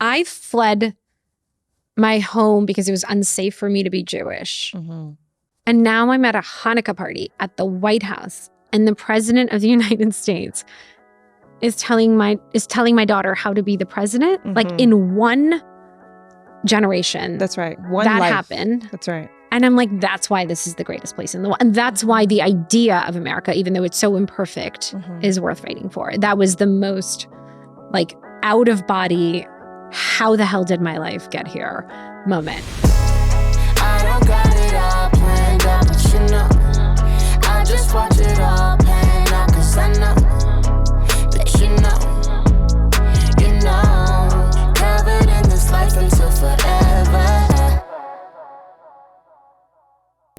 I fled my home because it was unsafe for me to be Jewish. And now I'm at a Hanukkah party at the White House, and the president of the United States is telling my daughter how to be the president. Like in one generation. That's right. That happened. That's right. And I'm like, that's why this is the greatest place in the world. And that's why the idea of America, even though it's so imperfect, is worth fighting for. That was the most like out of body, how the hell did my life get here moment. I don't got it all planned out, but you know, I just watch it all pan out, cause I know that you know, covered in this life until forever.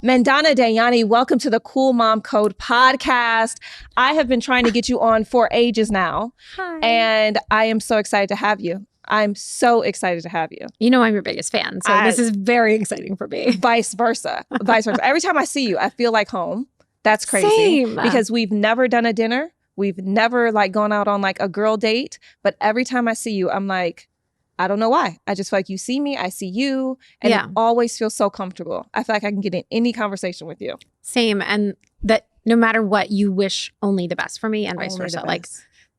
Mandana Dayani, welcome to the Cool Mom Code podcast. I have been trying to get you on for ages now. Hi. And I am so excited to have you. I'm so excited to have you. You know I'm your biggest fan, so this is very exciting for me. Vice versa. Every time I see you, I feel like home. That's crazy. Same. Because we've never done a dinner. We've never like gone out on like a girl date. But every time I see you, I'm like, I don't know why. I just feel like you see me, I see you, and it always feels so comfortable. I feel like I can get in any conversation with you. Same. And that no matter what, you wish only the best for me and vice versa. Like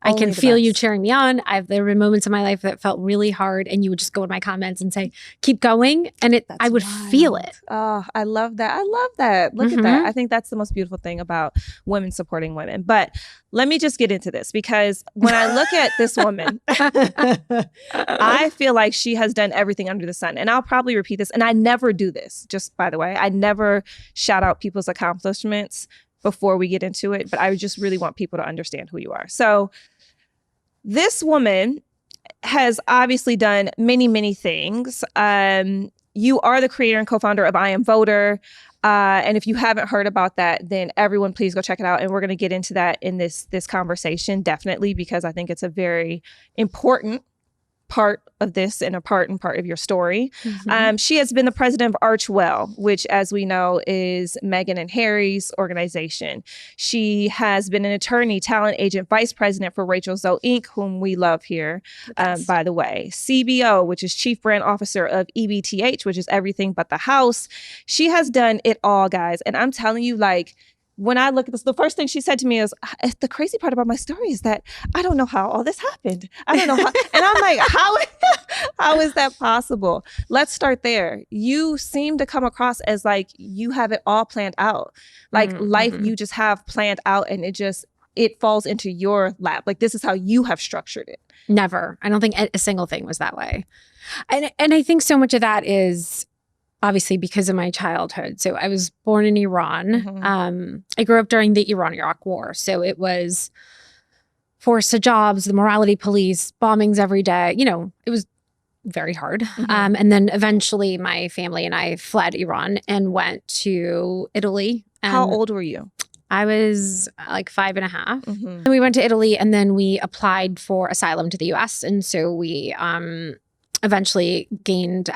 I can feel you cheering me on. There were moments in my life that felt really hard, and you would just go in my comments and say, keep going. And I would feel it. Oh, I love that. I love that. Look at that. I think that's the most beautiful thing about women supporting women. But let me just get into this, because when I look at this woman, I feel like she has done everything under the sun. And I'll probably repeat this. And I never do this, just by the way. I never shout out people's accomplishments before we get into it, but I just really want people to understand who you are. So this woman has obviously done many, many things. You are the creator and co-founder of I Am Voter. And if you haven't heard about that, then everyone please go check it out. And we're going to get into that in this conversation, definitely, because I think it's a very important part of this and a part of your story. She has been the president of Archwell, which, as we know, is Meghan and Harry's organization. She has been an attorney, talent agent, vice president for Rachel Zoe Inc., whom we love here, by the way. CBO, which is chief brand officer of EBTH, which is everything but the house. She has done it all, guys. And I'm telling you, like, when I look at this, the first thing she said to me is, the crazy part about my story is that I don't know how all this happened. I don't know how. And I'm like, how is that possible? Let's start there. You seem to come across as like you have it all planned out. Like life you just have planned out, and it falls into your lap. Like this is how you have structured it. Never. I don't think a single thing was that way. And I think so much of that is obviously because of my childhood. So I was born in Iran. I grew up during the Iran-Iraq War. So it was forced jobs, the morality police, bombings every day. You know, it was very hard. And then eventually my family and I fled Iran and went to Italy. How old were you? I was like 5.5. And we went to Italy, and then we applied for asylum to the US. And so we eventually gained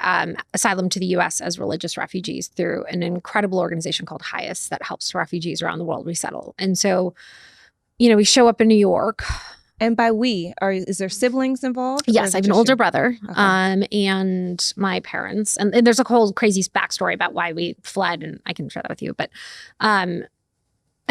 asylum to the U.S. as religious refugees through an incredible organization called HIAS that helps refugees around the world resettle. And so, you know, we show up in New York. And by is there siblings involved? Yes, I have an older brother and my parents. And there's a whole crazy backstory about why we fled, and I can share that with you. But and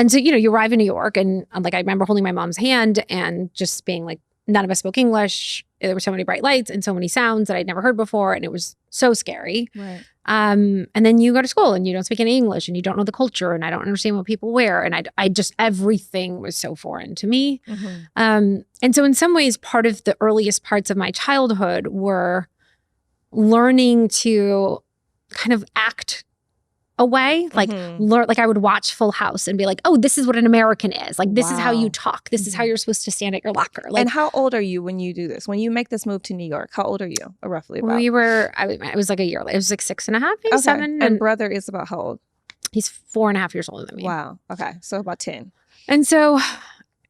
so, you know, you arrive in New York, and like I remember holding my mom's hand and just being like, none of us spoke English. There were so many bright lights and so many sounds that I'd never heard before. And it was so scary. Right. And then you go to school and you don't speak any English and you don't know the culture, and I don't understand what people wear. And I just, everything was so foreign to me. And so in some ways, part of the earliest parts of my childhood were learning to kind of act away, like learn, like I would watch Full House and be like, oh, this is what an American is. Like, this is how you talk. This is how you're supposed to stand at your locker. Like, and how old are you when you do this? When you make this move to New York, how old are you roughly? About? I was like a year. It was like 6.5, maybe 7. And brother is about how old? He's 4.5 years older than me. Wow. Okay. So about 10. And so,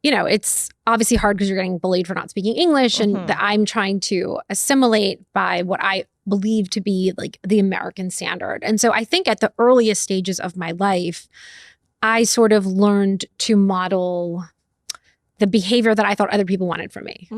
you know, it's obviously hard because you're getting bullied for not speaking English, and that I'm trying to assimilate by what I believe to be like the American standard. And so I think at the earliest stages of my life, I sort of learned to model the behavior that I thought other people wanted from me.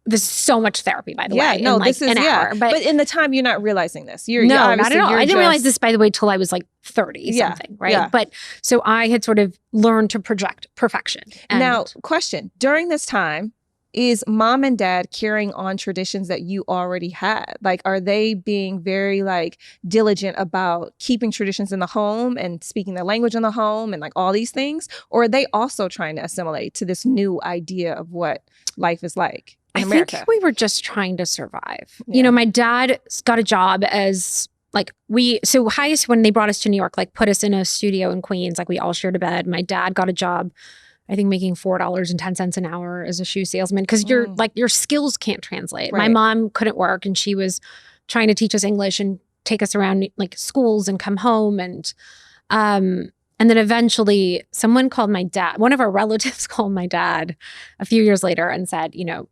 this is so much therapy, by the Yeah, way. no, in like this is an hour. But in the time, you're not realizing this. You're No, obviously, not at all. you're I didn't realize just- this, by the way, till I was like 30 something, right? Yeah. But so I had sort of learned to project perfection. And Now, question. During this time, is mom and dad carrying on traditions that you already had? Like, are they being very like diligent about keeping traditions in the home and speaking their language in the home and like all these things? Or are they also trying to assimilate to this new idea of what life is like in America? I think we were just trying to survive. Yeah. You know, my dad got a job as like so highest when they brought us to New York, like put us in a studio in Queens, like we all shared a bed. My dad got a job, I think making $4.10 an hour as a shoe salesman because you're like your skills can't translate. Right. My mom couldn't work and she was trying to teach us English and take us around like schools and come home and then eventually someone called my dad, one of our relatives called my dad a few years later and said, you know,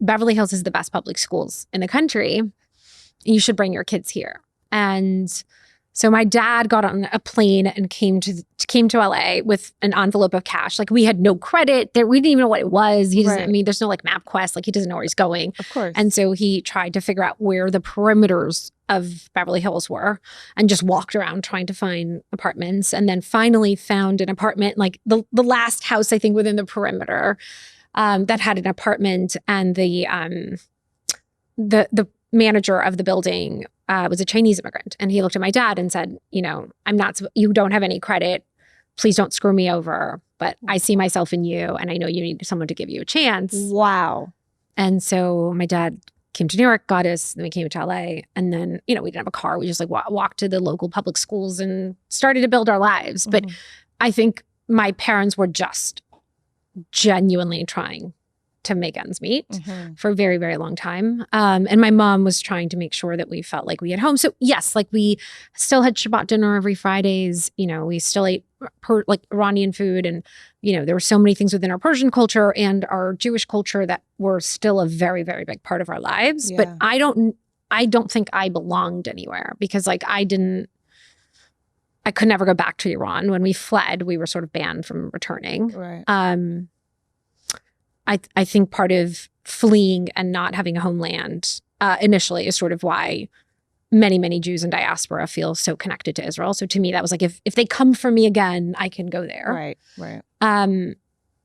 Beverly Hills is the best public schools in the country. You should bring your kids here. And so my dad got on a plane and came to LA with an envelope of cash. Like we had no credit there. We didn't even know what it was. He doesn't, I mean, there's no like MapQuest. Like he doesn't know where he's going. Of course. And so he tried to figure out where the perimeters of Beverly Hills were and just walked around trying to find apartments and then finally found an apartment, like the last house, I think, within the perimeter that had an apartment, and the manager of the building was a Chinese immigrant. And he looked at my dad and said, you know, you don't have any credit. Please don't screw me over. But I see myself in you and I know you need someone to give you a chance. Wow. And so my dad came to New York, got us, then we came to LA. And then, you know, we didn't have a car. We just like walked to the local public schools and started to build our lives. But I think my parents were just genuinely trying to make ends meet for a very, very long time. And my mom was trying to make sure that we felt like we had home. So yes, like we still had Shabbat dinner every Fridays. You know, we still ate like Iranian food. And, you know, there were so many things within our Persian culture and our Jewish culture that were still a very, very big part of our lives. Yeah. But I don't think I belonged anywhere because like I could never go back to Iran. When we fled, we were sort of banned from returning. Right. I think part of fleeing and not having a homeland initially is sort of why many, many Jews in diaspora feel so connected to Israel. So to me, that was like, if they come for me again, I can go there. Right. And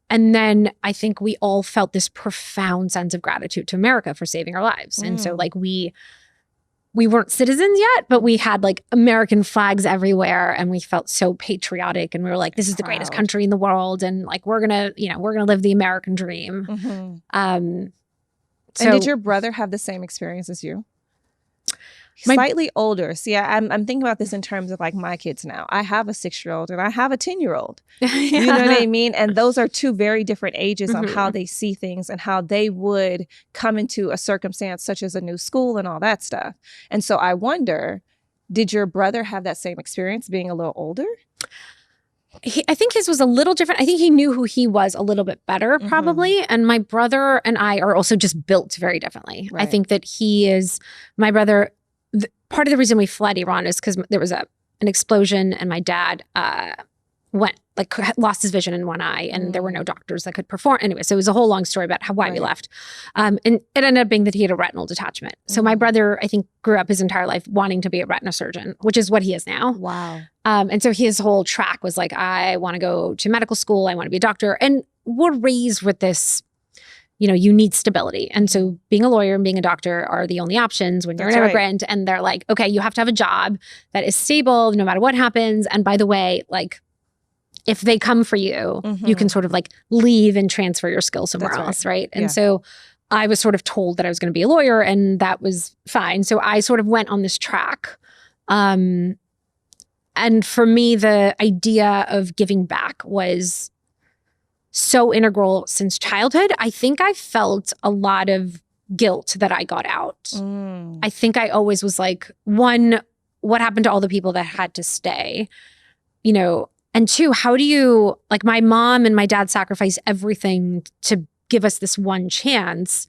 then I think we all felt this profound sense of gratitude to America for saving our lives. And so like we weren't citizens yet, but we had like American flags everywhere and we felt so patriotic and we were like, this is the greatest country in the world. And like, we're going to live the American dream. And did your brother have the same experience as you? Slightly older. See, I'm thinking about this in terms of like my kids now. I have a 6-year-old and I have a 10-year-old. You know what I mean? And those are two very different ages on how they see things and how they would come into a circumstance such as a new school and all that stuff. And so I wonder, did your brother have that same experience being a little older? I think his was a little different. I think he knew who he was a little bit better, probably. And my brother and I are also just built very differently. Right. I think that my brother, part of the reason we fled Iran is because there was an explosion and my dad lost his vision in one eye and there were no doctors that could perform. Anyway, so it was a whole long story about why we left. And it ended up being that he had a retinal detachment. So my brother, I think, grew up his entire life wanting to be a retina surgeon, which is what he is now. Wow. And so his whole track was like, I want to go to medical school. I want to be a doctor. And we're raised with this, you know, you need stability. And so being a lawyer and being a doctor are the only options when you're an immigrant. Right. And they're like, okay, you have to have a job that is stable no matter what happens. And by the way, like, if they come for you, you can sort of like leave and transfer your skills somewhere else, right? And so I was sort of told that I was going to be a lawyer and that was fine. So I sort of went on this track. And for me, the idea of giving back was so integral since childhood. I think I felt a lot of guilt that I got out. I think I always was like, one, what happened to all the people that had to stay? You know, and two, how do you, like my mom and my dad sacrificed everything to give us this one chance.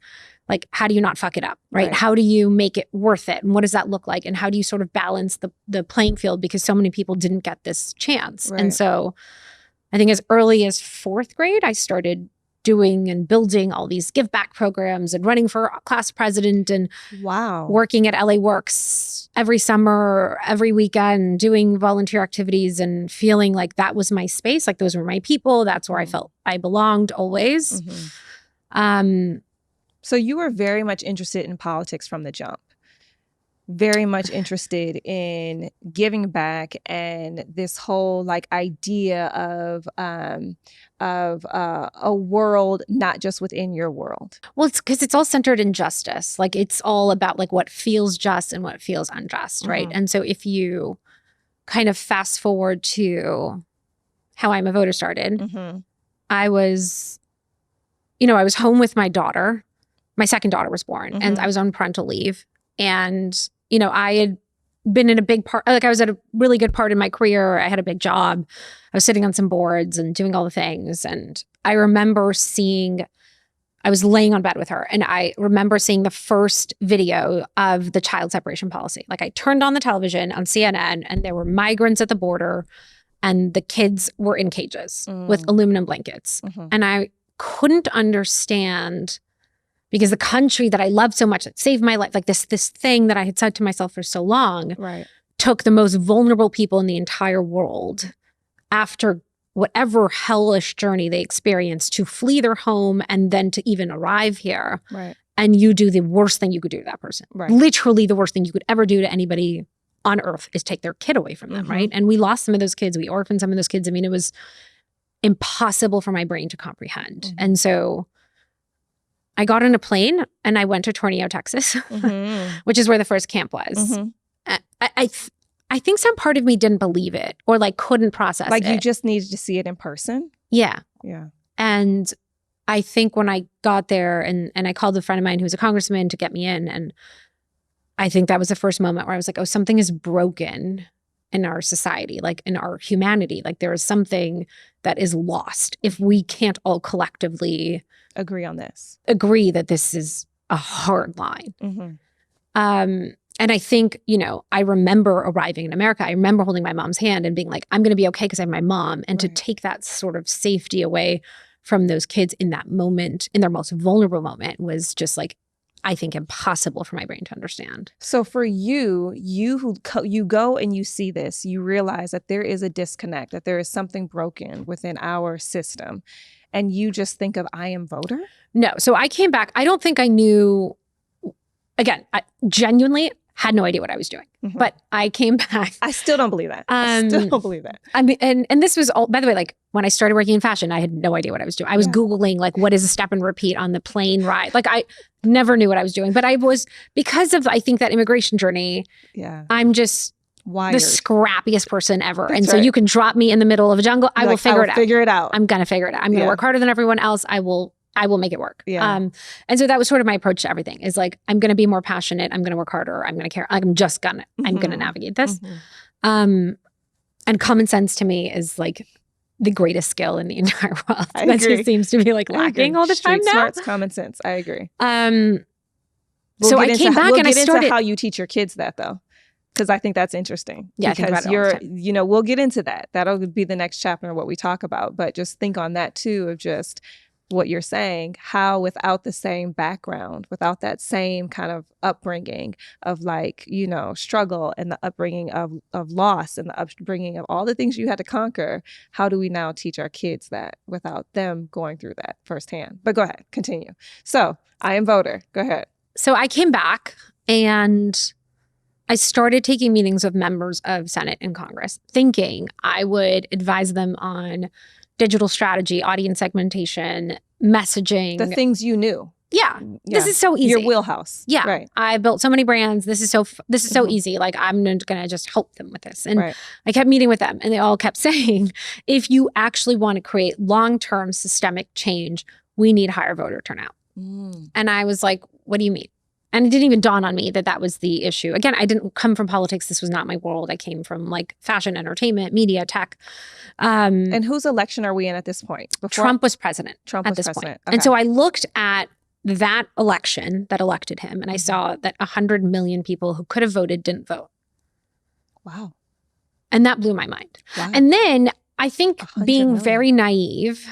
Like, how do you not fuck it up, right? How do you make it worth it? And what does that look like? And how do you sort of balance the playing field? Because so many people didn't get this chance. Right. And so I think as early as 4th grade, I started doing and building all these give back programs and running for class president and working at LA Works every summer, every weekend, doing volunteer activities and feeling like that was my space. Like those were my people. That's where I felt I belonged always. So you were very much interested in politics from the jump. Very much interested in giving back and this whole like idea of a world not just within your world. Well, it's because it's all centered in justice. Like it's all about like what feels just and what feels unjust, right? And so if you kind of fast forward to how I'm a Voter started, I was, I was home with my daughter. My second daughter was born, and I was on parental leave, and I had been in a big part, like I was at a really good part in my career. I had a big job. I was sitting on some boards and doing all the things. And I remember I was laying on bed with her, and I remember seeing the first video of the child separation policy. Like I turned on the television on CNN, and there were migrants at the border, and the kids were in cages with aluminum blankets. And I couldn't understand, because the country that I loved so much, that saved my life, like this thing that I had said to myself for so long, took the most vulnerable people in the entire world after whatever hellish journey they experienced to flee their home and then to even arrive here. And you do the worst thing you could do to that person. Literally the worst thing you could ever do to anybody on earth is take their kid away from them, right? And we lost some of those kids. We orphaned some of those kids. I mean, it was impossible for my brain to comprehend. And so I got on a plane and I went to Tornillo, Texas, which is where the first camp was. I think some part of me didn't believe it or like couldn't process it. Like you just needed to see it in person? Yeah. Yeah. And I think when I got there and I called a friend of mine who was a congressman to get me in, and I think that was the first moment where I was like, oh, something is broken in our society, like in our humanity. Like there is something that is lost if we can't all collectively agree on this. Agree that this is a hard line. And I think, I remember arriving in America. I remember holding my mom's hand and being like, I'm going to be okay because I have my mom. And to take that sort of safety away from those kids in that moment, in their most vulnerable moment, was just like, I think impossible for my brain to understand. So for you go and you see this, you realize that there is a disconnect, that there is something broken within our system. And you just think of, I am voter? No. So I came back. I don't think I knew, again, I genuinely had no idea what I was doing. But I came back. I still don't believe that. I still don't believe that. I mean, and this was all, by the way, like when I started working in fashion, I had no idea what I was doing. I was Googling like, what is a step and repeat on the plane ride? Like I never knew what I was doing, but I was, because of, I think that immigration journey, I'm just wired. The scrappiest person ever. That's so you can drop me in the middle of a jungle. I will figure it out. I'm going to figure it out. I'm going to work harder than everyone else. I will make it work. And so that was sort of my approach to everything, is like, I'm going to be more passionate. I'm going to work harder. I'm going to care. Like, I'm going to navigate this. And common sense to me is like the greatest skill in the entire world. That just seems to be like lacking all the time now. Smarts, common sense. I agree. So I came back and I started. Into how you teach your kids that though. Because I think that's interesting. Yeah, because we'll get into that. That'll be the next chapter of what we talk about. But just think on that too, of just what you're saying, how without the same background, without that same kind of upbringing of like, struggle, and the upbringing of loss, and the upbringing of all the things you had to conquer, how do we now teach our kids that without them going through that firsthand? But go ahead, continue. So I am voter. Go ahead. So I came back and I started taking meetings with members of Senate and Congress, thinking I would advise them on digital strategy, audience segmentation, messaging. The things you knew. Yeah. This is so easy. Your wheelhouse. Yeah. Right. I built so many brands. This is so easy. Like, I'm going to just help them with this. And I kept meeting with them, and they all kept saying, if you actually want to create long-term systemic change, we need higher voter turnout. And I was like, what do you mean? And it didn't even dawn on me that that was the issue. Again, I didn't come from politics. This was not my world. I came from like fashion, entertainment, media, tech. And whose election are we in at this point? Trump was president at this point. Okay. And so I looked at that election that elected him, and I saw that 100 million people who could have voted didn't vote. Wow. And that blew my mind. Wow. And then I think being very naive,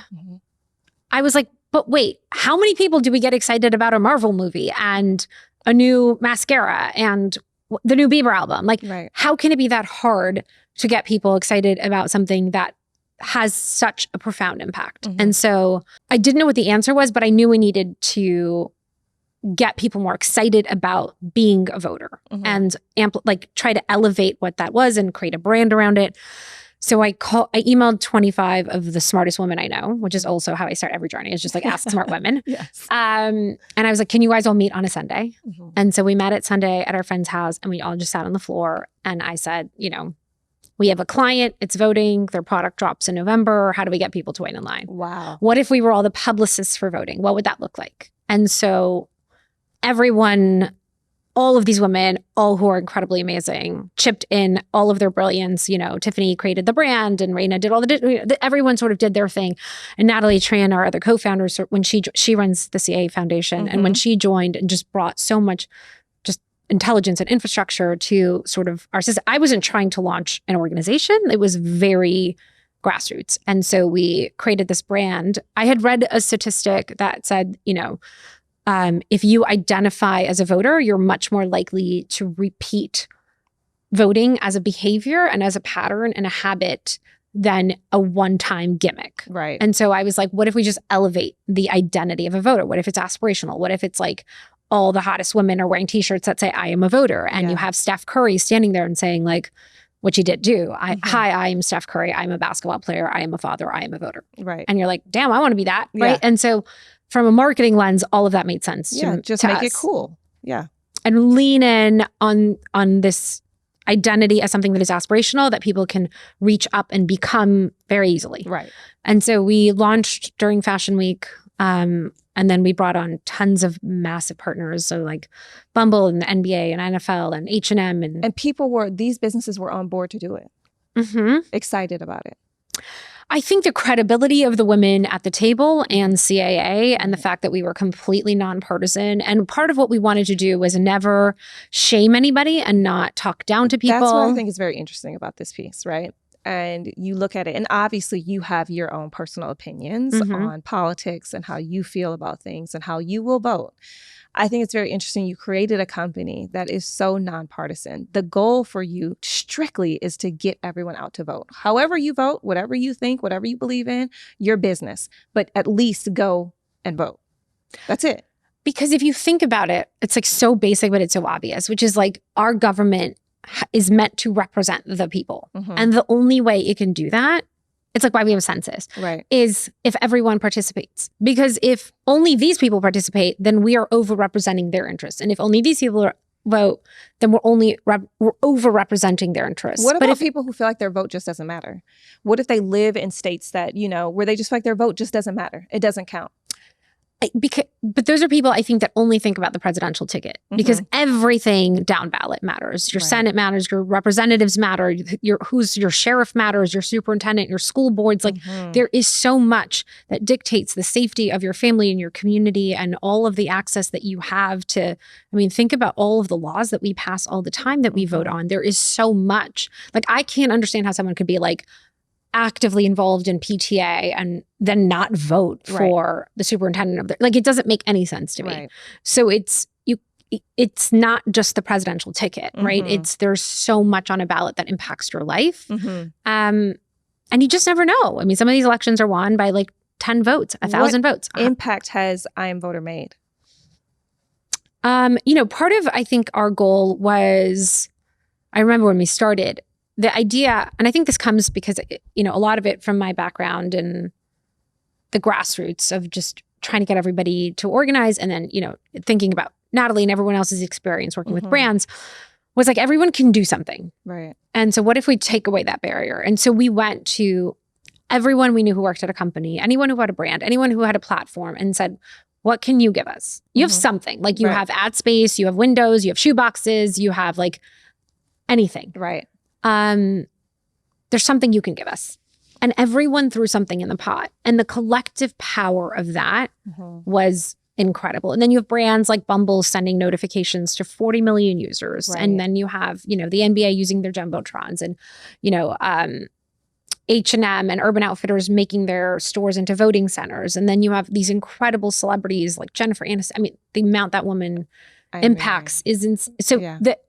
I was like, but wait, how many people do we get excited about a Marvel movie and a new mascara and the new Bieber album? Like, how can it be that hard to get people excited about something that has such a profound impact? And so I didn't know what the answer was, but I knew we needed to get people more excited about being a voter and try to elevate what that was and create a brand around it. So I emailed 25 of the smartest women I know, which is also how I start every journey. It's just like ask smart women. Yes. And I was like, can you guys all meet on a Sunday? And so we met at Sunday at our friend's house and we all just sat on the floor. And I said, you know, we have a client, it's voting, their product drops in November. How do we get people to wait in line? Wow. What if we were all the publicists for voting? What would that look like? And so everyone, all of these women, all who are incredibly amazing, chipped in all of their brilliance. You know, Tiffany created the brand and Raina did all everyone sort of did their thing. And Natalie Tran, our other co-founders, when she runs the CA Foundation, and when she joined and just brought so much just intelligence and infrastructure to sort of our system. I wasn't trying to launch an organization. It was very grassroots. And so we created this brand. I had read a statistic that said, you know, if you identify as a voter, you're much more likely to repeat voting as a behavior and as a pattern and a habit than a one-time gimmick. Right. And so I was like, what if we just elevate the identity of a voter? What if it's aspirational? What if it's like all the hottest women are wearing t-shirts that say, I am a voter. And you have Steph Curry standing there and saying like, which he did do. Hi, I am Steph Curry. I'm a basketball player. I am a father. I am a voter. Right. And you're like, damn, I want to be that. Right. And so from a marketing lens, all of that made sense. Just make it cool. Yeah. And lean in on this identity as something that is aspirational, that people can reach up and become very easily. Right. And so we launched during Fashion Week. And then we brought on tons of massive partners. So like Bumble and the NBA and NFL and H&M. And these businesses were on board to do it. Excited about it. I think the credibility of the women at the table and CAA and the fact that we were completely nonpartisan. And part of what we wanted to do was never shame anybody and not talk down to people. That's what I think is very interesting about this piece, right? And you look at it, and obviously you have your own personal opinions on politics and how you feel about things and how you will vote. I think it's very interesting. You created a company that is so nonpartisan. The goal for you strictly is to get everyone out to vote. However you vote, whatever you think, whatever you believe in, your business. But at least go and vote. That's it. Because if you think about it, it's like so basic, but it's so obvious, which is like our government is meant to represent the people. And the only way it can do that, it's like why we have a census, is if everyone participates. Because if only these people participate, then we are overrepresenting their interests. And if only these people vote, then we're overrepresenting their interests. What about people who feel like their vote just doesn't matter? What if they live in states that, you know, where they just feel like their vote just doesn't matter? It doesn't count. But those are people, I think, that only think about the presidential ticket, because everything down ballot matters. Your Senate matters, your representatives matter, who's your sheriff matters, your superintendent, your school boards. Like there is so much that dictates the safety of your family and your community and all of the access that you have to, I mean, think about all of the laws that we pass all the time that we vote on. There is so much. Like I can't understand how someone could be like, actively involved in PTA and then not vote for the superintendent of like it doesn't make any sense to me. So it's not just the presidential ticket, right? There's so much on a ballot that impacts your life. And you just never know. I mean, some of these elections are won by like 10 votes, 1,000 votes. Impact has I Am Voter made? You know, part of I think our goal was, I remember when we started, the idea, and I think this comes because, you know, a lot of it from my background and the grassroots of just trying to get everybody to organize and then, you know, thinking about Natalie and everyone else's experience working with brands was like, everyone can do something. Right. And so what if we take away that barrier? And so we went to everyone we knew who worked at a company, anyone who had a brand, anyone who had a platform and said, what can you give us? You have something. Like you have ad space, you have windows, you have shoe boxes, you have like anything. Right. There's something you can give us. And everyone threw something in the pot. And the collective power of that was incredible. And then you have brands like Bumble sending notifications to 40 million users. And then you have, you know, the NBA using their Jumbotrons and, you know, H&M and Urban Outfitters making their stores into voting centers. And then you have these incredible celebrities like Jennifer Aniston. I mean, the amount that woman impacts is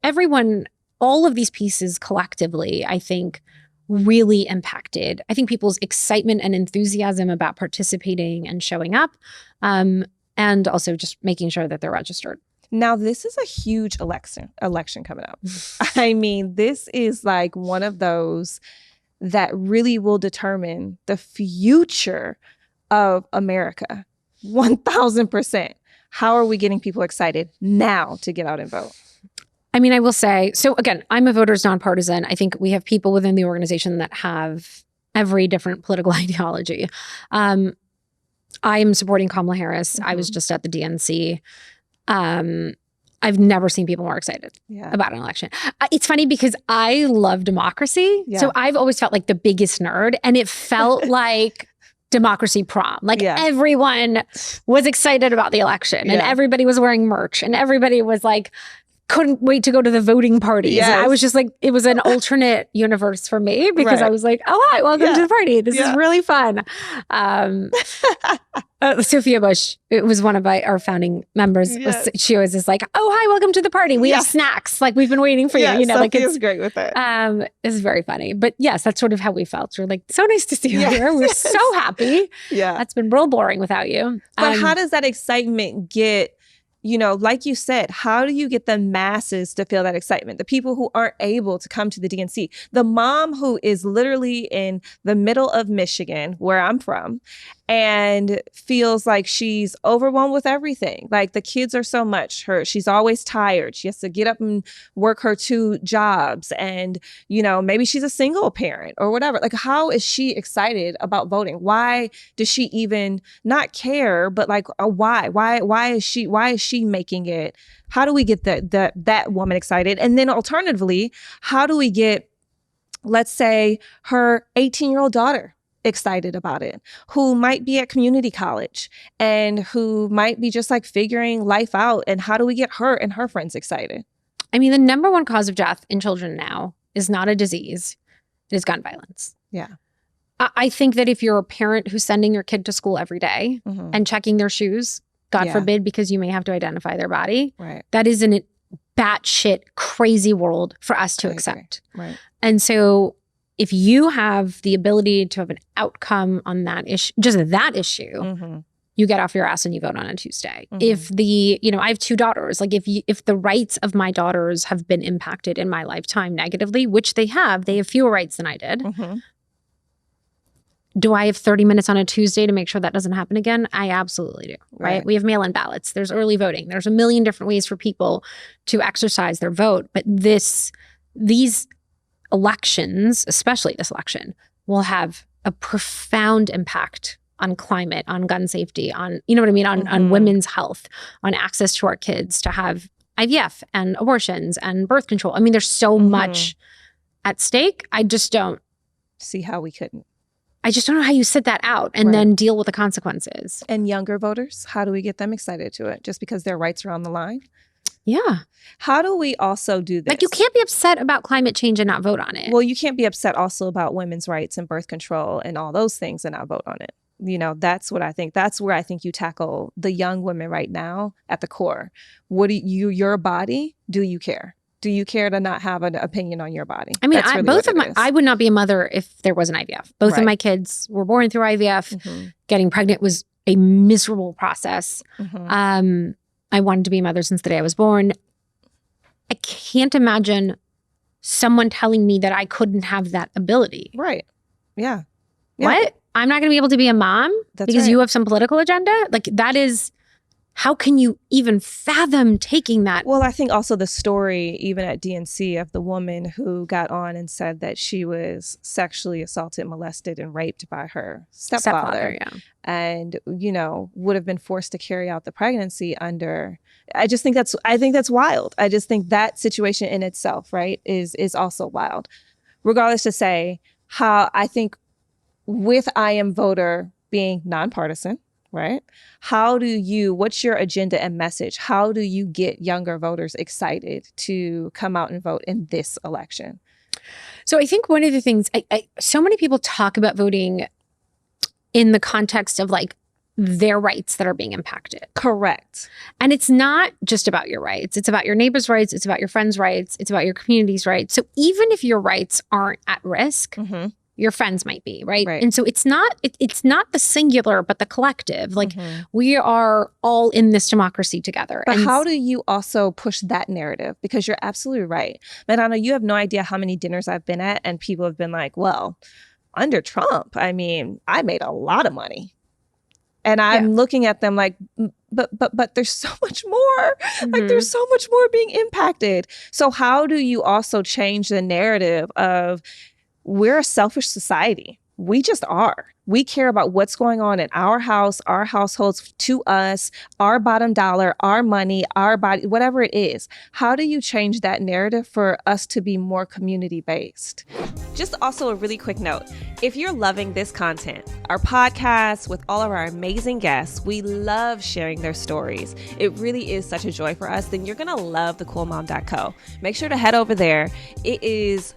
everyone, all of these pieces collectively, I think, really impacted, I think, people's excitement and enthusiasm about participating and showing up, and also just making sure that they're registered. Now, this is a huge election coming up. I mean, this is like one of those that really will determine the future of America. 1000%. How are we getting people excited now to get out and vote? I mean, I will say, so again, I'm a voters nonpartisan. I think we have people within the organization that have every different political ideology. I am supporting Kamala Harris. I was just at the DNC. I've never seen people more excited about an election. It's funny because I love democracy. Yeah. So I've always felt like the biggest nerd, and it felt like democracy prom. Like everyone was excited about the election and everybody was wearing merch and everybody was like, couldn't wait to go to the voting parties. Yes. And I was just like, it was an alternate universe for me because I was like, oh, hi, welcome to the party. This is really fun. Sophia Bush, it was one of our founding members. Yes. She was just like, oh, hi, welcome to the party. We have snacks. Like, we've been waiting for you. You know, like it's great with it. It's very funny. But yes, that's sort of how we felt. We're like, so nice to see you here. We're so happy. Yeah. That's been real boring without you. But how does that excitement get, you know, like you said, how do you get the masses to feel that excitement? The people who aren't able to come to the DNC, the mom who is literally in the middle of Michigan, where I'm from, and feels like she's overwhelmed with everything. Like the kids are so much her. She's always tired. She has to get up and work her 2 jobs. And, you know, maybe she's a single parent or whatever. Like, how is she excited about voting? Why does she even not care? But like, why is she making it? How do we get that woman excited? And then alternatively, how do we get, let's say, her 18-year-old daughter excited about it, who might be at community college and who might be just like figuring life out? And how do we get her and her friends excited? I mean, the number one cause of death in children now is not a disease. It is gun violence. Yeah. I think that if you're a parent who's sending your kid to school every day and checking their shoes, God forbid, because you may have to identify their body, that is a batshit crazy world for us to accept. Right. And so if you have the ability to have an outcome on that issue, just that issue, you get off your ass and you vote on a Tuesday. If I have 2 daughters, like if the rights of my daughters have been impacted in my lifetime negatively, which they have fewer rights than I did. Do I have 30 minutes on a Tuesday to make sure that doesn't happen again? I absolutely do, right? We have mail-in ballots. There's early voting. There's a million different ways for people to exercise their vote. But these elections, especially this election, will have a profound impact on climate, on gun safety, on, you know what I mean, on women's health, on access to our kids to have IVF and abortions and birth control. I mean, there's so much at stake. I just don't see how we couldn't. I just don't know how you sit that out and then deal with the consequences. And younger voters, how do we get them excited to it? Just because their rights are on the line? Yeah. How do we also do this? Like, you can't be upset about climate change and not vote on it. Well, you can't be upset also about women's rights and birth control and all those things and not vote on it. You know, that's what I think. That's where I think you tackle the young women right now at the core. What do your body, do you care? Do you care to not have an opinion on your body? I mean, I would not be a mother if there wasn't IVF. Both of my kids were born through IVF. Getting pregnant was a miserable process. I wanted to be a mother since the day I was born. I can't imagine someone telling me that I couldn't have that ability. Right. Yeah. What? I'm not going to be able to be a mom because you have some political agenda? Like, that is... How can you even fathom taking that? Well, I think also the story, even at DNC, of the woman who got on and said that she was sexually assaulted, molested, and raped by her stepfather. And, you know, would have been forced to carry out the pregnancy under... I think that's wild. I just think that situation in itself, right, is also wild. Regardless to say how I think with I Am Voter being nonpartisan, right? What's your agenda and message? How do you get younger voters excited to come out and vote in this election? So I think one of the things, so many people talk about voting in the context of like their rights that are being impacted. Correct. And it's not just about your rights. It's about your neighbor's rights. It's about your friend's rights. It's about your community's rights. So even if your rights aren't at risk, your friends might be, right? And so it's not the singular, but the collective. Like we are all in this democracy together. But how do you also push that narrative? Because you're absolutely right. Mandana, you have no idea how many dinners I've been at and people have been like, well, under Trump, I mean, I made a lot of money. And I'm looking at them like, but there's so much more. Like there's so much more being impacted. So how do you also change the narrative of we're a selfish society? We just are. We care about what's going on in our house, our households, to us, our bottom dollar, our money, our body, whatever it is. How do you change that narrative for us to be more community-based? Just also a really quick note. If you're loving this content, our podcast with all of our amazing guests, we love sharing their stories. It really is such a joy for us. Then you're going to love thecoolmom.co. Make sure to head over there. It is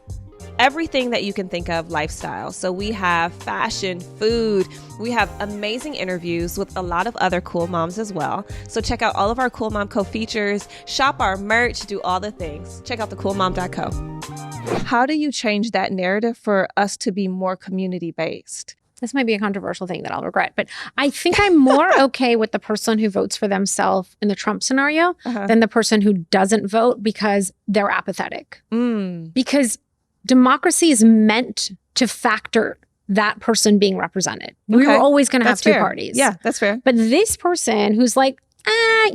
everything that you can think of lifestyle. So we have fashion, food, we have amazing interviews with a lot of other cool moms as well. So check out all of our Cool Mom Co features, shop our merch, do all the things. Check out thecoolmom.co. How do you change that narrative for us to be more community-based? This might be a controversial thing that I'll regret, but I think I'm more okay with the person who votes for themselves in the Trump scenario than the person who doesn't vote because they're apathetic. Because democracy is meant to factor that person being represented. We're always going to have two parties. Yeah, that's fair. But this person who's like, I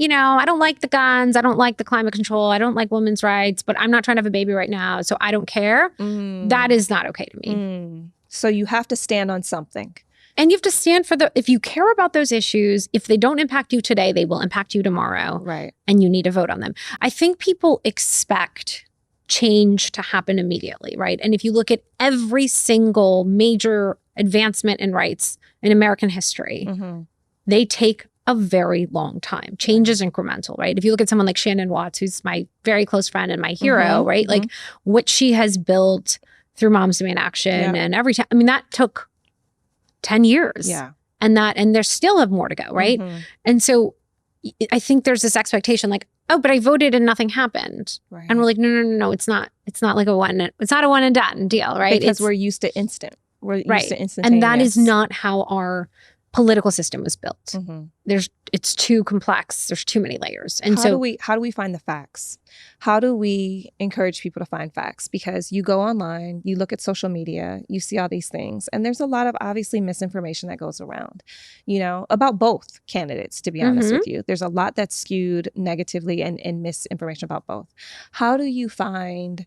don't like the guns. I don't like the climate control. I don't like women's rights, but I'm not trying to have a baby right now, so I don't care. That is not okay to me. So you have to stand on something. And you have to stand for if you care about those issues, if they don't impact you today, they will impact you tomorrow. Right. And you need to vote on them. I think people expect change to happen immediately, right? And if you look at every single major advancement in rights in American history, they take a very long time. Change is incremental, right? If you look at someone like Shannon Watts, who's my very close friend and my hero, right? Like what she has built through Moms Demand Action and every time, I mean, that took 10 years. And there still have more to go, right? And so I think there's this expectation like, oh, but I voted and nothing happened. Right. And we're like, no, it's not like it's not a one and done deal, right? Because we're used to instant. We're used to instantaneous. And that is not how our political system was built. It's too complex. There's too many layers. And how do we find the facts? How do we encourage people to find facts? Because you go online, you look at social media, you see all these things, and there's a lot of obviously misinformation that goes around, about both candidates, to be honest with you. There's a lot that's skewed negatively and misinformation about both. How do you find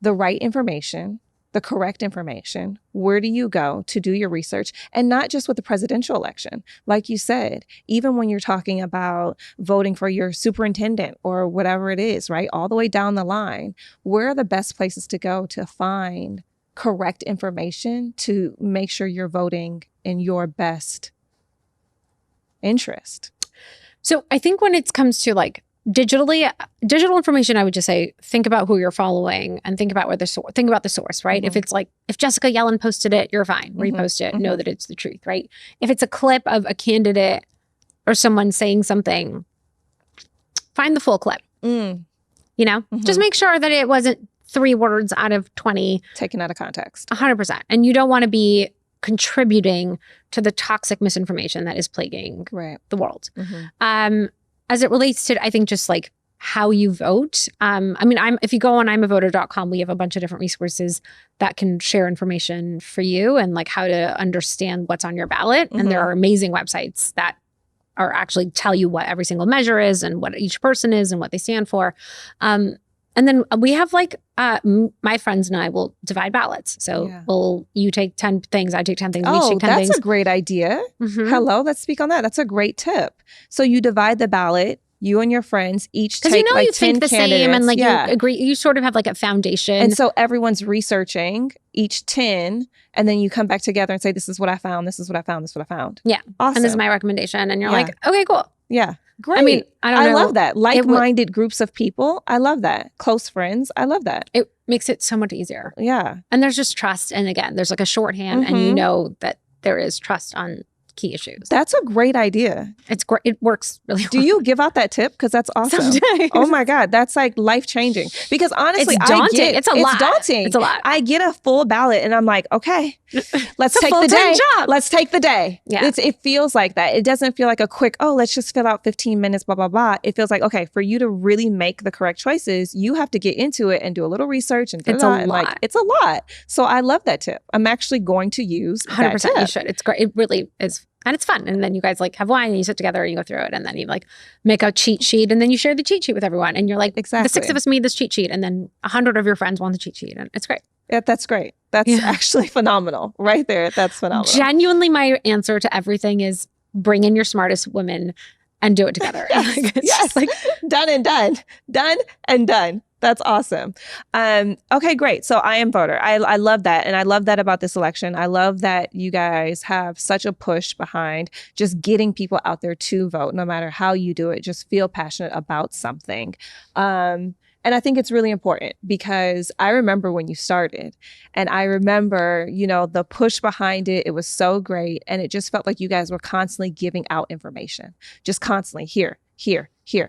the right information, the correct information? Where do you go to do your research? And not just with the presidential election. Like you said, even when you're talking about voting for your superintendent or whatever it is, right? All the way down the line, where are the best places to go to find correct information to make sure you're voting in your best interest? So I think when it comes to like digital information, I would just say, think about who you're following and think about think about the source, right? If it's like, if Jessica Yellen posted it, you're fine. Repost it, know that it's the truth, right? If it's a clip of a candidate or someone saying something, find the full clip, just make sure that it wasn't 3 words out of 20. Taken out of context. 100%. And you don't want to be contributing to the toxic misinformation that is plaguing the world. As it relates to, I think, just like how you vote. If you go on imavoter.com, we have a bunch of different resources that can share information for you and like how to understand what's on your ballot. And there are amazing websites that are actually tell you what every single measure is and what each person is and what they stand for. And then we have like, my friends and I will divide ballots. So you take 10 things, I take 10 things, we each take 10 things. That's a great idea. Hello, let's speak on that. That's a great tip. So you divide the ballot, you and your friends each take like 10 you think the candidates. Same and like you agree, you sort of have like a foundation. And so everyone's researching each 10 and then you come back together and say, this is what I found, this is what I found, this is what I found. Yeah. Awesome. And this is my recommendation. And you're like, okay, cool. Yeah. Great. I mean, I don't know. love that. Like-minded groups of people. I love that. Close friends. I love that. makes it so much easier. Yeah. And there's just trust. And again, there's like a shorthand and you know that there is trust on key issues. That's a great idea. It's great. It works really well. Do you give out that tip? Because that's awesome. Sometimes. Oh my God. That's like life-changing. Because honestly, It's daunting. It's a lot. It's daunting. It's a lot. I get a full ballot and I'm like, okay, let's take the day. Job. Let's take the day. Yeah. It feels like that. It doesn't feel like a quick, oh, let's just fill out 15 minutes, blah, blah, blah. It feels like, okay, for you to really make the correct choices, you have to get into it and do a little research and it's a lot. like, it's a lot. So I love that tip. I'm actually going to use 100% that tip. you should. It's great. It really is. And it's fun. And then you guys like have wine and you sit together and you go through it. And then you like make a cheat sheet and then you share the cheat sheet with everyone. And you're like, exactly. The 6 of us made this cheat sheet. And then 100 of your friends want the cheat sheet. And it's great. Yeah, that's great. That's actually phenomenal right there. That's phenomenal. Genuinely, my answer to everything is bring in your smartest women and do it together. Yes. Like done and done. Done and done. That's awesome. Okay, great. So I am voter. I love that. And I love that about this election. I love that you guys have such a push behind just getting people out there to vote, no matter how you do it. Just feel passionate about something. And I think it's really important because I remember when you started and I remember, you know, the push behind it. It was so great. And it just felt like you guys were constantly giving out information, just constantly here,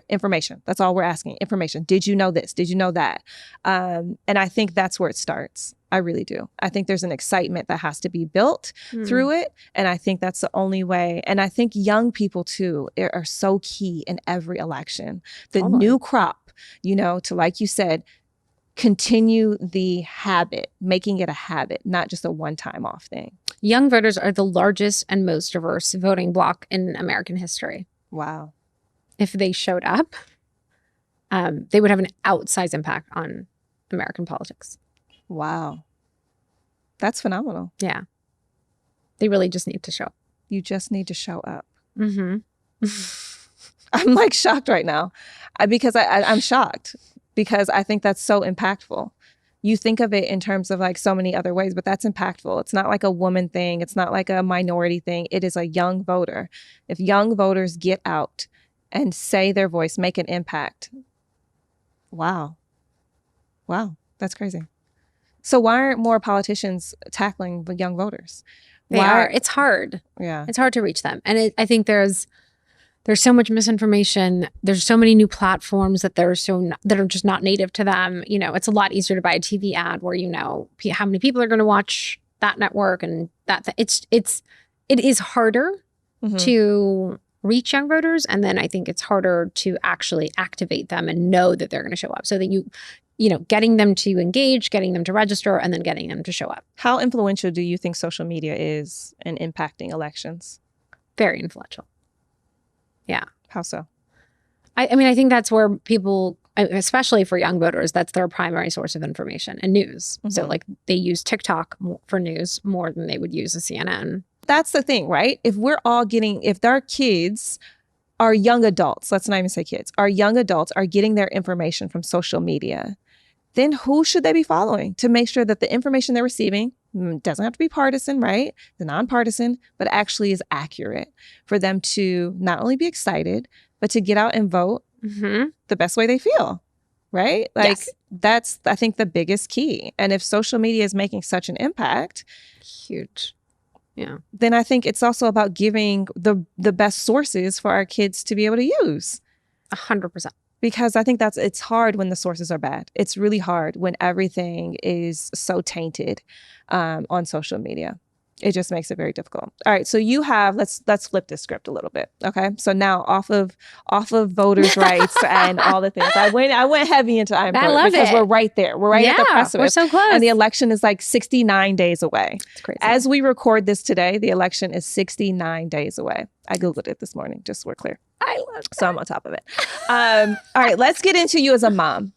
information. That's all we're asking. Information. Did you know this? Did you know that? And I think that's where it starts. I really do. I think there's an excitement that has to be built through it. And I think that's the only way. And I think young people too are so key in every election. The new crop, you know, to, like you said, continue the habit, making it a habit, not just a one-time off thing. Young voters are the largest and most diverse voting bloc in American history. Wow. If they showed up, they would have an outsized impact on American politics. Wow. That's phenomenal. Yeah. They really just need to show up. You just need to show up. Mm-hmm. I'm like shocked right now because I'm shocked because I think that's so impactful. You think of it in terms of like so many other ways, but that's impactful. It's not like a woman thing. It's not like a minority thing. It is a young voter. If young voters get out and say their voice, make an impact. Wow. Wow. That's crazy. So why aren't more politicians tackling the young voters? They are. It's hard. Yeah. It's hard to reach them. And I think there's so much misinformation. There's so many new platforms that that are just not native to them. You know, it's a lot easier to buy a TV ad where you know how many people are going to watch that network and that. It is harder to reach young voters. And then I think it's harder to actually activate them and know that they're going to show up. So that you know, getting them to engage, getting them to register, and then getting them to show up. How influential do you think social media is in impacting elections? Very influential. Yeah. How so? I mean, I think that's where people, especially for young voters, that's their primary source of information and news. So like they use TikTok for news more than they would use a CNN. That's the thing, right? If our kids, our young adults, let's not even say kids, our young adults are getting their information from social media, then who should they be following to make sure that the information they're receiving doesn't have to be partisan, right? The nonpartisan, but actually is accurate for them to not only be excited, but to get out and vote the best way they feel, right? Like that's, I think, the biggest key. And if social media is making such an impact, huge. Yeah. Then I think it's also about giving the best sources for our kids to be able to use. 100%. Because I think it's hard when the sources are bad. It's really hard when everything is so tainted on social media. It just makes it very difficult. All right, so you have let's flip this script a little bit, okay? So now off of voters' rights and all the things, I went heavy into I love because it. we're right there. We're right at the precipice. We're so close. And the election is like 69 days away. It's crazy. As we record this today, the election is 69 days away. I Googled it this morning, just so we're clear. I love that. So I'm on top of it. All right, let's get into you as a mom.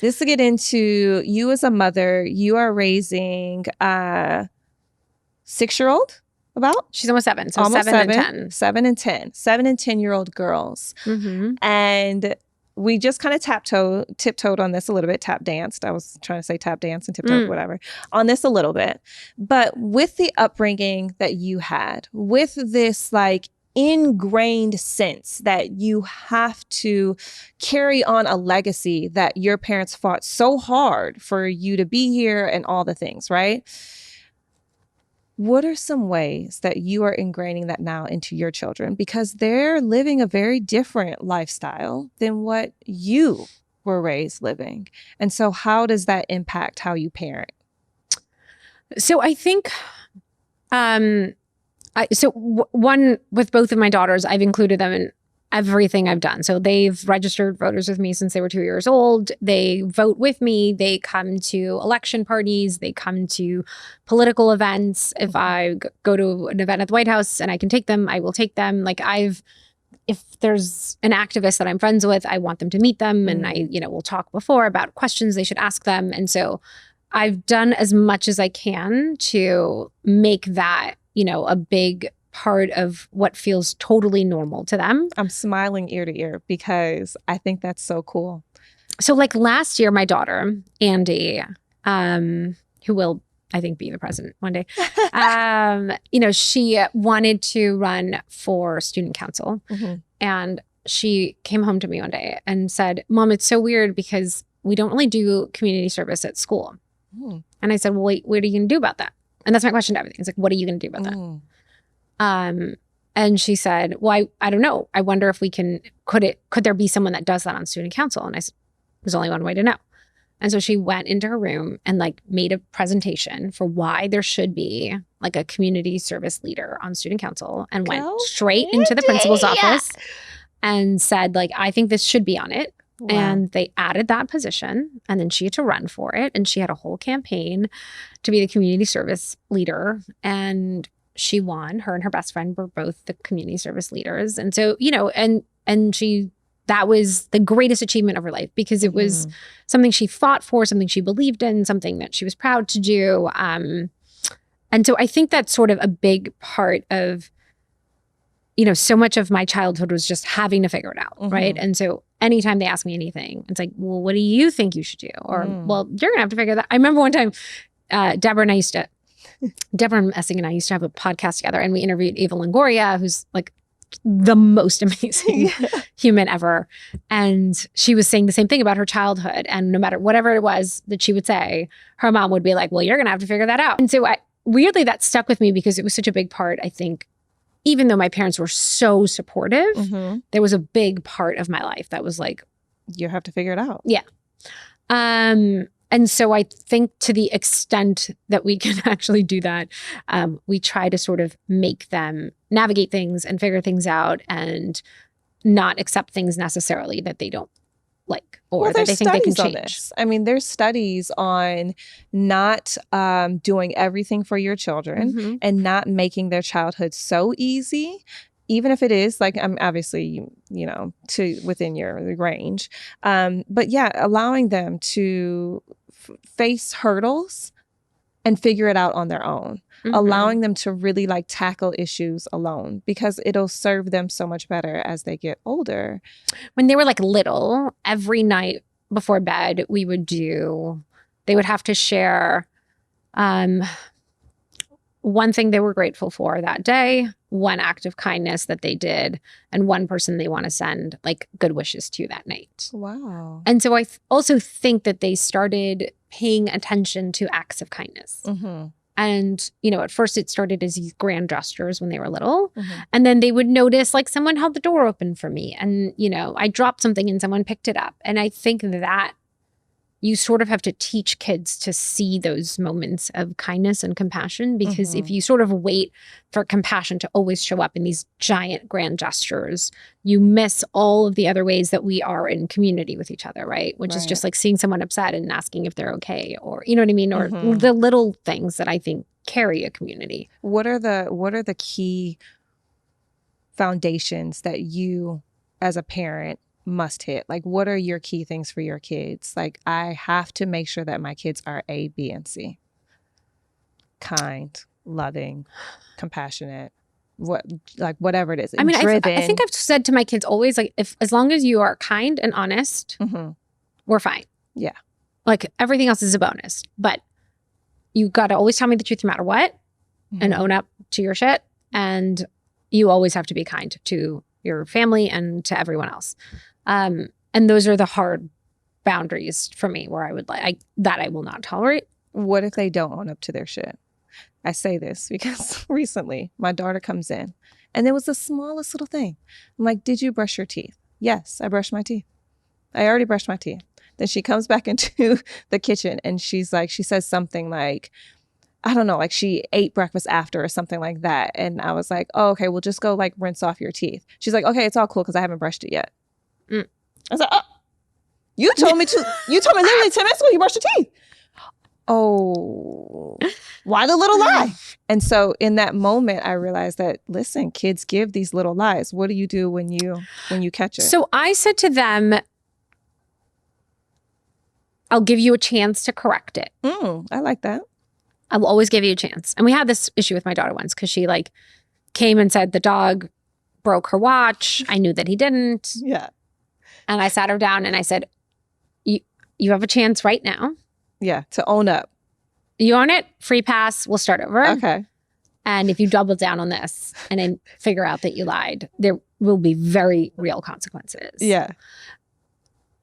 Just to get into you as a mother, you are raising 6-year-old about? She's almost 7. So almost 7 and 10. 7 and 10. 7 and 10-year-old girls. And we just kind of tiptoed on this a little bit, tap danced. I was trying to say tap dance and tiptoed, whatever, on this a little bit. But with the upbringing that you had, with this like ingrained sense that you have to carry on a legacy that your parents fought so hard for you to be here and all the things, right? What are some ways that you are ingraining that now into your children? Because they're living a very different lifestyle than what you were raised living. And so how does that impact how you parent? So I think, one, with both of my daughters, I've included them in everything I've done. So they've registered voters with me since they were 2 years old. They vote with me. They come to election parties. They come to political events. If I go to an event at the White House and I can take them, I will take them. Like if there's an activist that I'm friends with, I want them to meet them. And we'll talk before about questions they should ask them. And so I've done as much as I can to make that, a big part of what feels totally normal to them. I'm smiling ear to ear because I think that's so cool. So like last year, my daughter, Andy, who will, I think, be the president one day, she wanted to run for student council. And she came home to me one day and said, Mom, it's so weird because we don't really do community service at school. And I said, well, wait, what are you going to do about that? And that's my question to everything. It's like, what are you going to do about that? And she said, well, I don't know. I wonder if we could there be someone that does that on student council? And I said, there's only one way to know. And so she went into her room and like made a presentation for why there should be like a community service leader on student council and went straight into the principal's office and said, like, I think this should be on it. Wow. And they added that position and then she had to run for it. And she had a whole campaign to be the community service leader. And she won. Her and her best friend were both the community service leaders. And so, that was the greatest achievement of her life because it was something she fought for, something she believed in, something that she was proud to do. And so I think that's sort of a big part of, so much of my childhood was just having to figure it out, right? And so anytime they ask me anything, it's like, well, what do you think you should do? Or, well, you're going to have to figure that. I remember one time, Deborah Messing and I used to have a podcast together and we interviewed Eva Longoria, who's like the most amazing human ever. And she was saying the same thing about her childhood. And no matter whatever it was that she would say, her mom would be like, well, you're going to have to figure that out. And so weirdly, that stuck with me because it was such a big part, I think, even though my parents were so supportive, there was a big part of my life that was like, you have to figure it out. Yeah. And so I think to the extent that we can actually do that, we try to sort of make them navigate things and figure things out and not accept things necessarily that they don't like or that they think they can change. I mean, there's studies on not doing everything for your children and not making their childhood so easy. Even if it is like, I'm obviously, to within your range. But yeah, allowing them to face hurdles and figure it out on their own. Allowing them to really like tackle issues alone because it'll serve them so much better as they get older. When they were like little, every night before bed, they would have to share one thing they were grateful for that day, one act of kindness that they did, and one person they want to send like good wishes to that night. Wow. And so I also think that they started paying attention to acts of kindness. And, at first it started as these grand gestures when they were little. And then they would notice like someone held the door open for me and, I dropped something and someone picked it up. And I think that you sort of have to teach kids to see those moments of kindness and compassion because if you sort of wait for compassion to always show up in these giant grand gestures, you miss all of the other ways that we are in community with each other, right? Which is just like seeing someone upset and asking if they're okay or, you know what I mean? Or the little things that I think carry a community. What are the key foundations that you as a parent must hit? Like, what are your key things for your kids? Like, I have to make sure that my kids are A, B, and C. Kind, loving, compassionate, whatever it is. I mean, I think I've said to my kids always, like, as long as you are kind and honest, we're fine. Yeah. Like, everything else is a bonus. But you got to always tell me the truth no matter what and own up to your shit. And you always have to be kind to your family and to everyone else. And those are the hard boundaries for me where I would that I will not tolerate. What if they don't own up to their shit? I say this because recently my daughter comes in and it was the smallest little thing. I'm like, did you brush your teeth? Yes, I brushed my teeth. I already brushed my teeth. Then she comes back into the kitchen and she's like, she says something like, I don't know, like she ate breakfast after or something like that. And I was like, oh, okay, well, just go like rinse off your teeth. She's like, okay, it's all cool because I haven't brushed it yet. I was like, oh, you told me literally 10 minutes ago you brushed your teeth. Oh, why the little lie? And so in that moment, I realized that, listen, kids give these little lies. What do you do when you catch it? So I said to them, I'll give you a chance to correct it. I like that. I will always give you a chance. And we had this issue with my daughter once because she like came and said the dog broke her watch. I knew that he didn't. Yeah. And I sat her down and I said, you have a chance right now. Yeah, to own up. You own it, free pass, we'll start over. Okay. And if you double down on this and then figure out that you lied, there will be very real consequences. Yeah.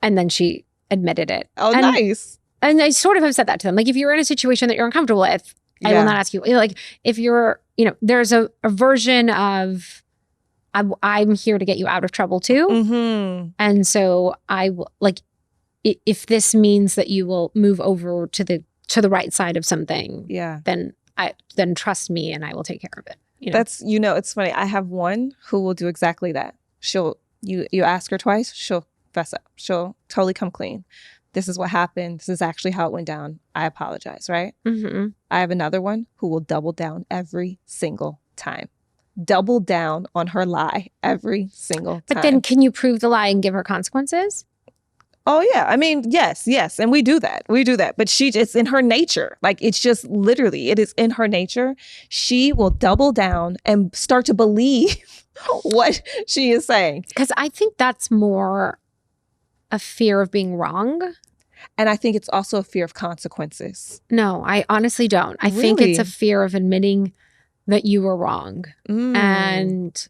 And then she admitted it. Oh, nice. And I sort of have said that to them. Like, if you're in a situation that you're uncomfortable with, I will not ask you. Like, if you're, there's a version of, I'm here to get you out of trouble too. Mm-hmm. And so I will, like, if this means that you will move over to the right side of something, then trust me and I will take care of it. That's, it's funny. I have one who will do exactly that. You ask her twice, she'll fess up. She'll totally come clean. This is what happened. This is actually how it went down. I apologize, right? Mm-hmm. I have another one who will double down every single time. Double down on her lie every single time. But then can you prove the lie and give her consequences? Oh, yeah. I mean, yes. And we do that. But it's in her nature. Like, it's just literally, it is in her nature. She will double down and start to believe what she is saying. Because I think that's more a fear of being wrong. And I think it's also a fear of consequences. No, I honestly don't. I think it's a fear of admitting that you were wrong. And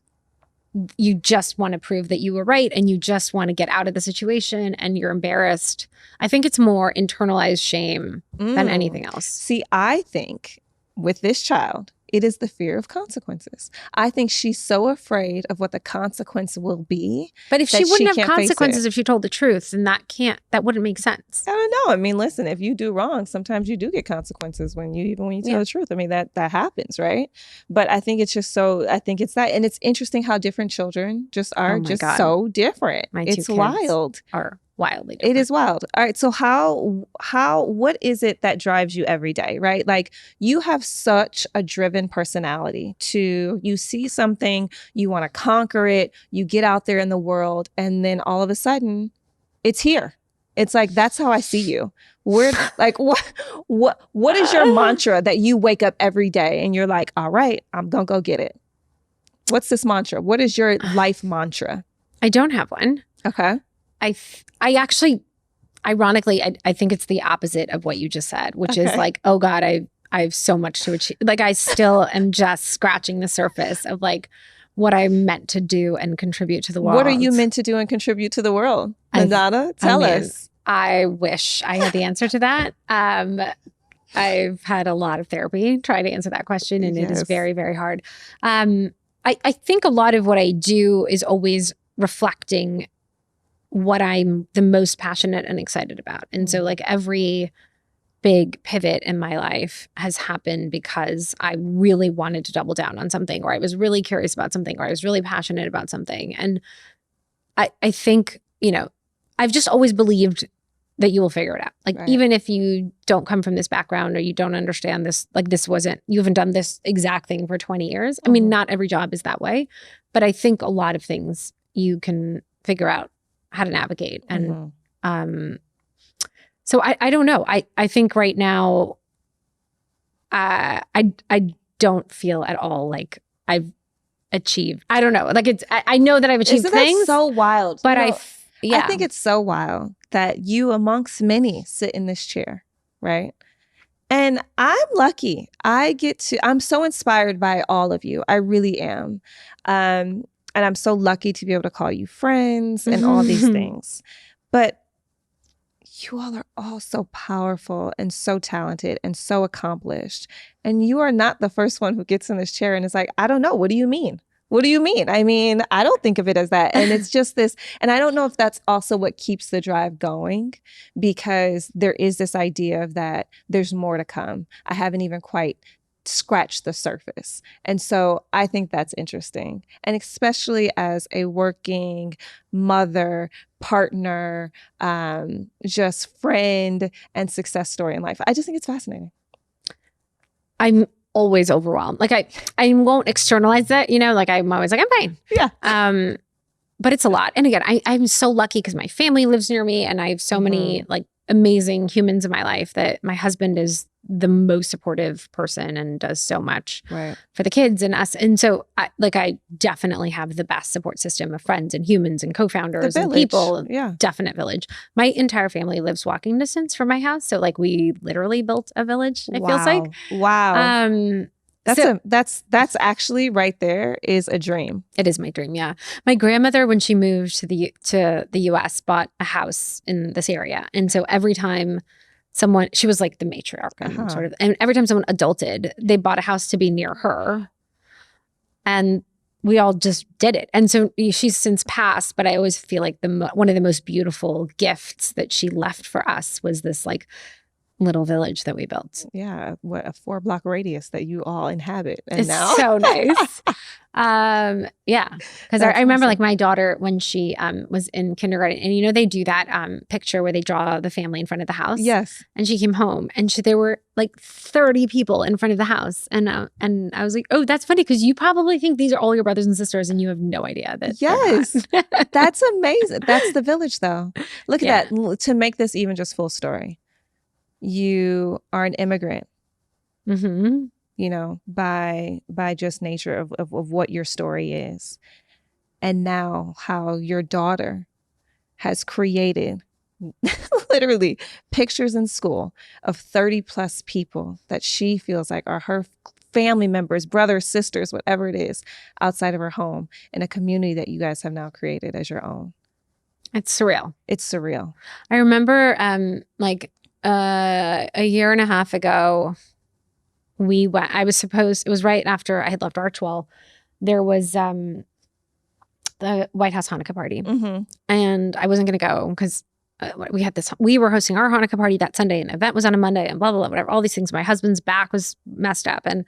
you just want to prove that you were right and you just want to get out of the situation and you're embarrassed. I think it's more internalized shame than anything else. See, I think with this child, it is the fear of consequences. I think she's so afraid of what the consequence will be. But if she wouldn't have consequences if she told the truth, then that wouldn't make sense. I don't know. I mean, listen, if you do wrong, sometimes you do get consequences when you tell the truth. I mean, that happens, right? But I think it's that. And it's interesting how different children just are so different. It's wild. Are wildly different. It is wild. All right. So what is it that drives you every day, right? Like, you have such a driven personality you see something, you want to conquer it, you get out there in the world, and then all of a sudden it's here. It's like, that's how I see you. Like, what is your mantra that you wake up every day and you're like, all right, I'm going to go get it? What's this mantra? What is your life mantra? I don't have one. Okay. I actually, ironically, I think it's the opposite of what you just said, which is like, oh God, I have so much to achieve. Like, I still am just scratching the surface of like what I'm meant to do and contribute to the world. What are you meant to do and contribute to the world? Mandana, tell us. I wish I had the answer to that. I've had a lot of therapy trying to answer that question, and it is very, very hard. I think a lot of what I do is always reflecting what I'm the most passionate and excited about. And so like every big pivot in my life has happened because I really wanted to double down on something, or I was really curious about something, or I was really passionate about something. And I think, I've just always believed that you will figure it out. Like, even if you don't come from this background or you don't understand this, like you haven't done this exact thing for 20 years. I mean, not every job is that way, but I think a lot of things you can figure out how to navigate. And so I don't know. I think right now, I don't feel at all like I've achieved. I don't know. Like, I know that I've achieved things. That so wild? But I think it's so wild that you amongst many sit in this chair, right? And I'm lucky. I'm so inspired by all of you. I really am. And I'm so lucky to be able to call you friends and all these things. But you all are all so powerful and so talented and so accomplished. And you are not the first one who gets in this chair and is like, I don't know. What do you mean? What do you mean? I mean, I don't think of it as that. And it's just this, and I don't know if that's also what keeps the drive going, because there is this idea of that there's more to come. I haven't even quite scratched the surface. And so I think that's interesting. And especially as a working mother, partner, just friend and success story in life. I just think it's fascinating. I'm always overwhelmed. Like I won't externalize that, you know, like I'm always like, I'm fine. Yeah. But it's a lot. And again, I'm so lucky because my family lives near me and I have so many like amazing humans in my life that my husband is the most supportive person and does so much for the kids and us. And so I definitely have the best support system of friends and humans and co-founders and people. Yeah. Definite village. My entire family lives walking distance from my house. So like we literally built a village, it feels like. Wow. That's actually right there is a dream. It is my dream. Yeah. My grandmother, when she moved to the US, bought a house in this area. And so every time she was like the matriarch and sort of, and every time someone adulted, they bought a house to be near her. And we all just did it. And so she's since passed, but I always feel like one of the most beautiful gifts that she left for us was this like little village that we built. Yeah, what a 4-block radius that you all inhabit. And it's now so nice. Yeah, because I remember like my daughter when she was in kindergarten, and you know they do that picture where they draw the family in front of the house. Yes, and she came home, and there were like 30 people in front of the house, and I was like, oh, that's funny because you probably think these are all your brothers and sisters, and you have no idea that. Yes, that's amazing. That's the village, though. Look at that. To make this even just full story. You are an immigrant, you know, by just nature of what your story is. And now how your daughter has created literally pictures in school of 30 plus people that she feels like are her family members, brothers, sisters, whatever it is, outside of her home, in a community that you guys have now created as your own. It's surreal. It's surreal. I remember a year and a half ago, it was right after I had left Archwell. There was the White House Hanukkah party. And I wasn't going to go because we were hosting our Hanukkah party that Sunday, and the event was on a Monday, and blah, blah, blah, whatever, all these things. My husband's back was messed up. And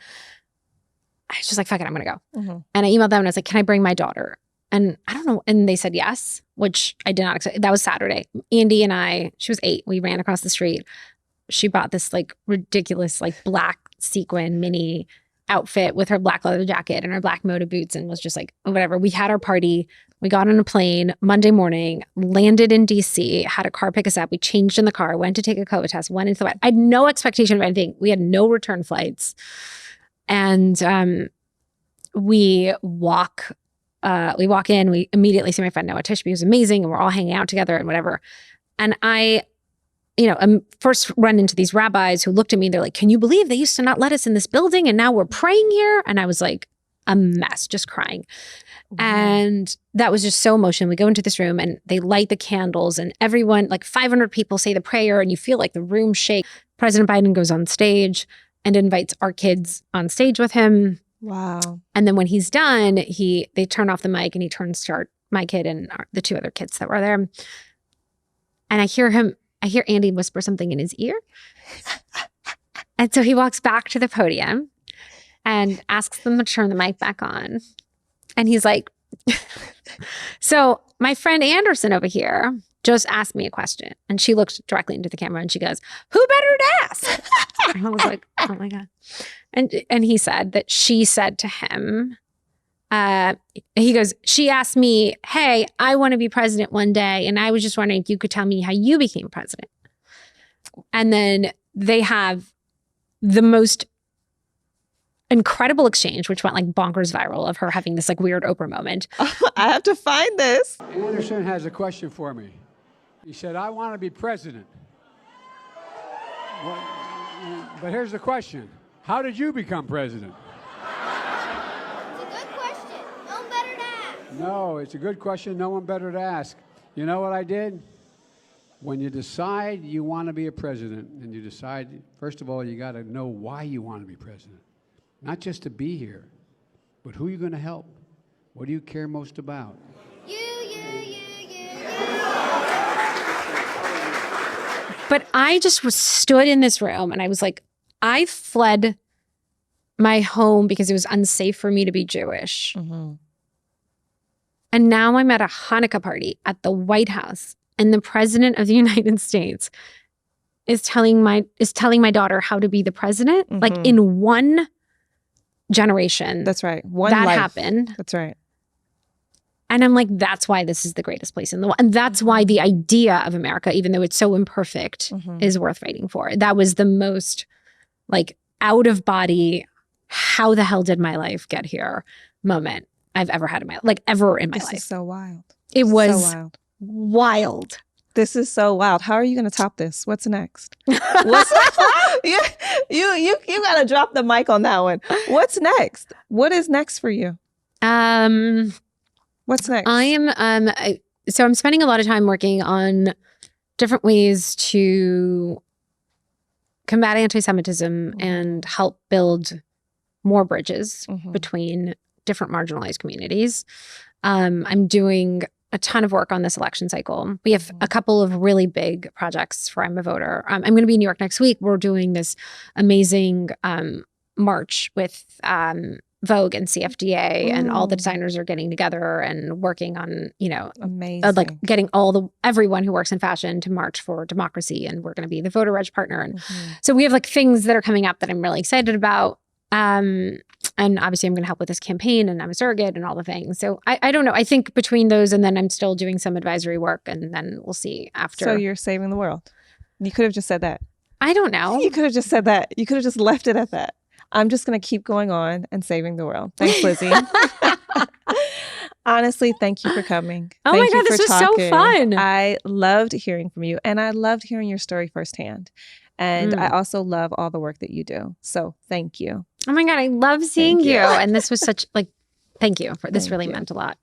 I was just like, fuck it, I'm going to go. And I emailed them and I was like, can I bring my daughter? And I don't know. And they said yes, which I did not expect. That was Saturday. Andy and I, she was 8. We ran across the street. She bought this like ridiculous, like black sequin mini outfit with her black leather jacket and her black Moda boots, and was just like, whatever. We had our party. We got on a plane Monday morning, landed in DC, had a car pick us up. We changed in the car, went to take a COVID test, went into the wet. I had no expectation of anything. We had no return flights. And we walk in, we immediately see my friend Noah Tishby, who's amazing, and we're all hanging out together and whatever. And I first run into these rabbis who looked at me, they're like, can you believe they used to not let us in this building and now we're praying here? And I was like a mess, just crying. And that was just so emotional. We go into this room and they light the candles and everyone, like 500 people say the prayer and you feel like the room shake. President Biden goes on stage and invites our kids on stage with him. Wow. And then when he's done, they turn off the mic and he turns to my kid and the 2 other kids that were there. And I hear Andy whisper something in his ear. And so he walks back to the podium and asks them to turn the mic back on. And he's like, so my friend Anderson over here just asked me a question. And she looked directly into the camera and she goes, who better to ask? And I was like, oh my God. And he said that she said to him, he goes, she asked me, hey, I want to be president one day. And I was just wondering if you could tell me how you became president. And then they have the most incredible exchange, which went like bonkers viral, of her having this like weird Oprah moment. I have to find this. Anderson has a question for me. He said, I want to be president. But here's the question. How did you become president? It's a good question. No one better to ask. No, it's a good question. No one better to ask. You know what I did? When you decide you want to be a president, and you decide, first of all, you got to know why you want to be president. Not just to be here, but who you're going to help. What do you care most about? You. But I just stood in this room and I was like, I fled my home because it was unsafe for me to be Jewish. Mm-hmm. And now I'm at a Hanukkah party at the White House, and the president of the United States is telling my daughter how to be the president. Mm-hmm. Like in one generation. That's right. One that life. happened. That's right. And I'm like, that's why this is the greatest place in the world. And that's why the idea of America, even though it's so imperfect, is worth fighting for. That was the most like out of body, how the hell did my life get here moment I've ever had in my life. This is so wild. It was so wild. This is so wild. How are you going to top this? What's next? What's you got to drop the mic on that one. What's next? What is next for you? What's next? I am so I'm spending a lot of time working on different ways to combat anti-Semitism and help build more bridges between different marginalized communities. I'm doing a ton of work on this election cycle. We have a couple of really big projects for I'm a Voter. I'm going to be in New York next week. We're doing this amazing march with Vogue and CFDA, and all the designers are getting together and working on, amazing, like getting everyone who works in fashion to march for democracy. And we're going to be the voter reg partner. And so we have like things that are coming up that I'm really excited about. And obviously I'm going to help with this campaign, and I'm a surrogate and all the things. So I don't know. I think between those, and then I'm still doing some advisory work, and then we'll see after. So you're saving the world. You could have just said that. I don't know. You could have just said that. You could have just left it at that. I'm just going to keep going on and saving the world. Thanks, Lizzy. Honestly, thank you for coming. Oh thank my God, this was so fun. I loved hearing from you, and I loved hearing your story firsthand. And I also love all the work that you do. So thank you. Oh my God, I love seeing you. And this was such thank you for this. Really meant a lot.